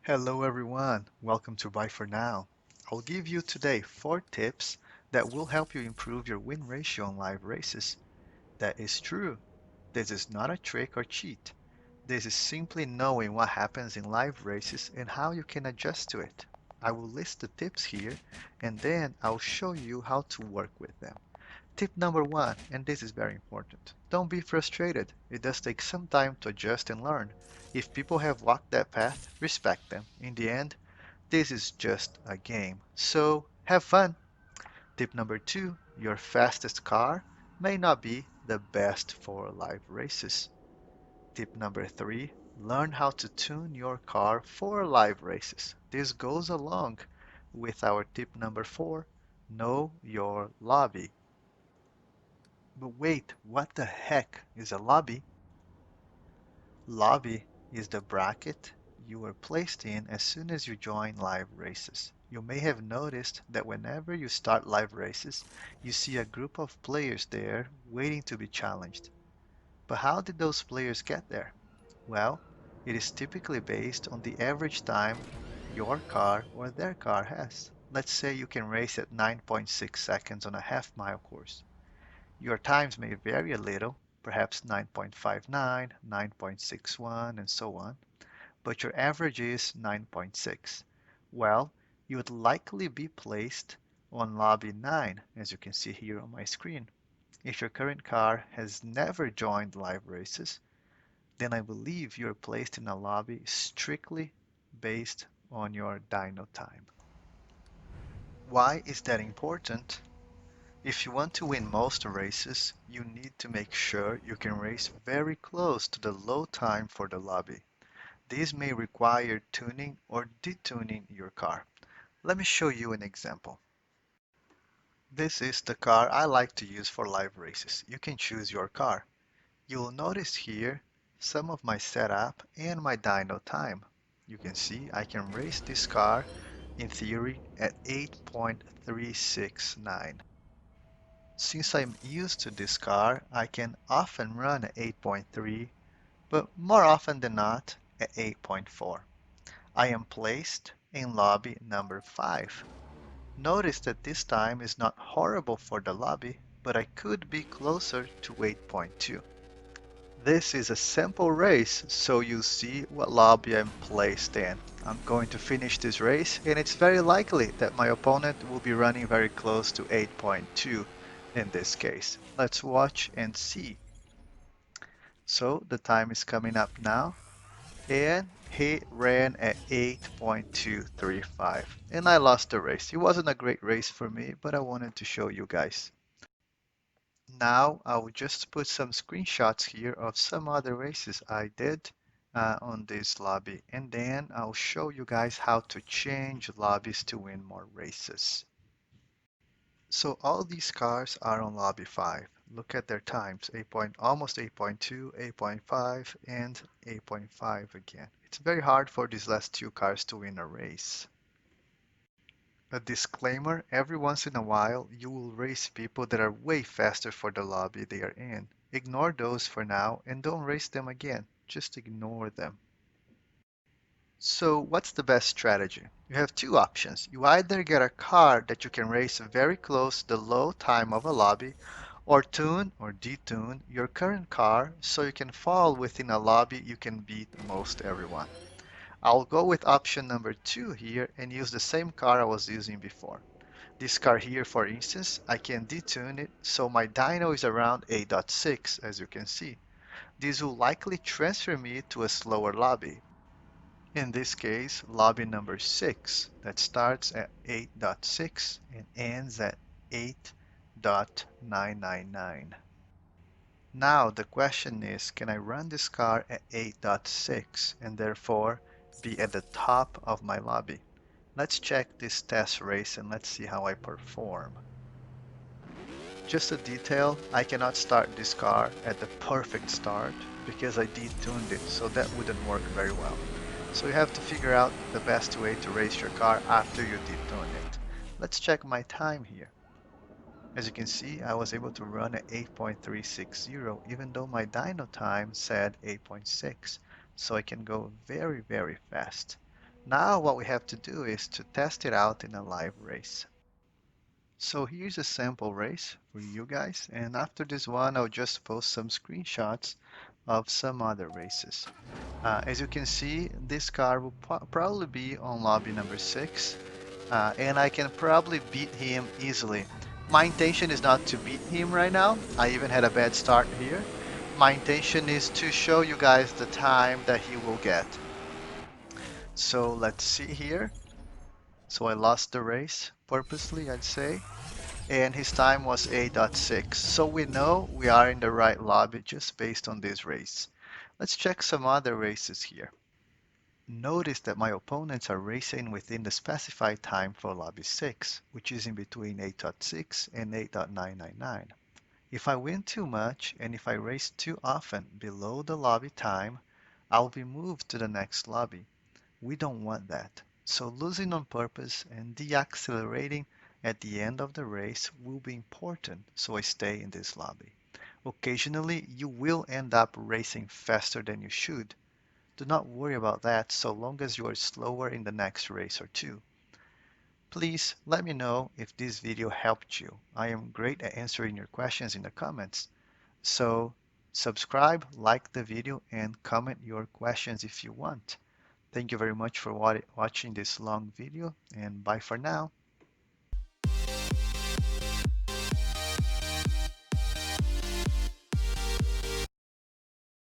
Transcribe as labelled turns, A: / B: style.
A: Hello everyone, welcome to Buy for Now. I'll give you today 4 tips that will help you improve your win ratio on live races. That is true. This is not a trick or cheat. This is simply knowing what happens in live races and how you can adjust to it. I will list the tips here and then I'll show you how to work with them. Tip number 1, and this is very important. Don't be frustrated. It does take some time to adjust and learn. If people have walked that path, respect them. In the end, this is just a game. So have fun. Tip number 2, your fastest car may not be the best for live races. Tip number 3, learn how to tune your car for live races. This goes along with our tip number 4, know your lobby. But wait, what the heck is a lobby? Lobby is the bracket you are placed in as soon as you join live races. You may have noticed that whenever you start live races, you see a group of players there waiting to be challenged. But how did those players get there? Well, it is typically based on the average time your car or their car has. Let's say you can race at 9.6 seconds on a half-mile course. Your times may vary a little, perhaps 9.59, 9.61, and so on, but your average is 9.6. Well, you would likely be placed on lobby 9, as you can see here on my screen. If your current car has never joined live races, then I believe you're placed in a lobby strictly based on your dyno time. Why is that important? If you want to win most races, you need to make sure you can race very close to the low time for the lobby. This may require tuning or detuning your car. Let me show you an example. This is the car I like to use for live races. You can choose your car. You'll notice here some of my setup and my dyno time. You can see I can race this car in theory at 8.369. Since I'm used to this car, I can often run at 8.3, but more often than not at 8.4. I am placed in lobby number 5. Notice that this time is not horrible for the lobby, but I could be closer to 8.2. This is a sample race, so you see what lobby I'm placed in. I'm going to finish this race, and it's very likely that my opponent will be running very close to 8.2 in this case. Let's watch and see. So the time is coming up now, and he ran at 8.235, and I lost the race. It wasn't a great race for me, but I wanted to show you guys. Now I will just put some screenshots here of some other races I did on this lobby, and then I'll show you guys how to change lobbies to win more races. So all these cars are on lobby 5. Look at their times, almost 8.2, 8.5, and 8.5 again. It's very hard for these last two cars to win a race. A disclaimer, every once in a while you will race people that are way faster for the lobby they are in. Ignore those for now and don't race them again. Just ignore them. So what's the best strategy? You have two options. You either get a car that you can race very close to the low time of a lobby, or tune or detune your current car so you can fall within a lobby you can beat most everyone. I'll go with option number 2 here and use the same car I was using before. This car here, for instance, I can detune it so my dyno is around 8.6, as you can see. This will likely transfer me to a slower lobby. In this case, lobby number 6, that starts at 8.6 and ends at 8.999. Now the question is, can I run this car at 8.6 and therefore be at the top of my lobby? Let's check this test race and let's see how I perform. Just a detail, I cannot start this car at the perfect start because I detuned it, so that wouldn't work very well. So you have to figure out the best way to race your car after you detune it. Let's check my time here. As you can see, I was able to run at 8.360 even though my dyno time said 8.6, so I can go very fast. Now what we have to do is to test it out in a live race. So here's a sample race for you guys, and after this one I'll just post some screenshots of some other races. As you can see, this car will probably be on lobby number 6, and I can probably beat him easily. My intention is not to beat him right now. I even had a bad start here. My intention is to show you guys the time that he will get. So let's see here. So I lost the race purposely, I'd say, and his time was 8.6. So we know we are in the right lobby just based on this race. Let's check some other races here. Notice that my opponents are racing within the specified time for lobby 6, which is in between 8.6 and 8.999. If I win too much and if I race too often below the lobby time, I'll be moved to the next lobby. We don't want that. So losing on purpose and deaccelerating at the end of the race will be important, so I stay in this lobby. Occasionally, you will end up racing faster than you should. Do not worry about that so long as you are slower in the next race or two. Please let me know if this video helped you. I am great at answering your questions in the comments. So subscribe, like the video, and comment your questions if you want. Thank you very much for watching this long video, and bye for now.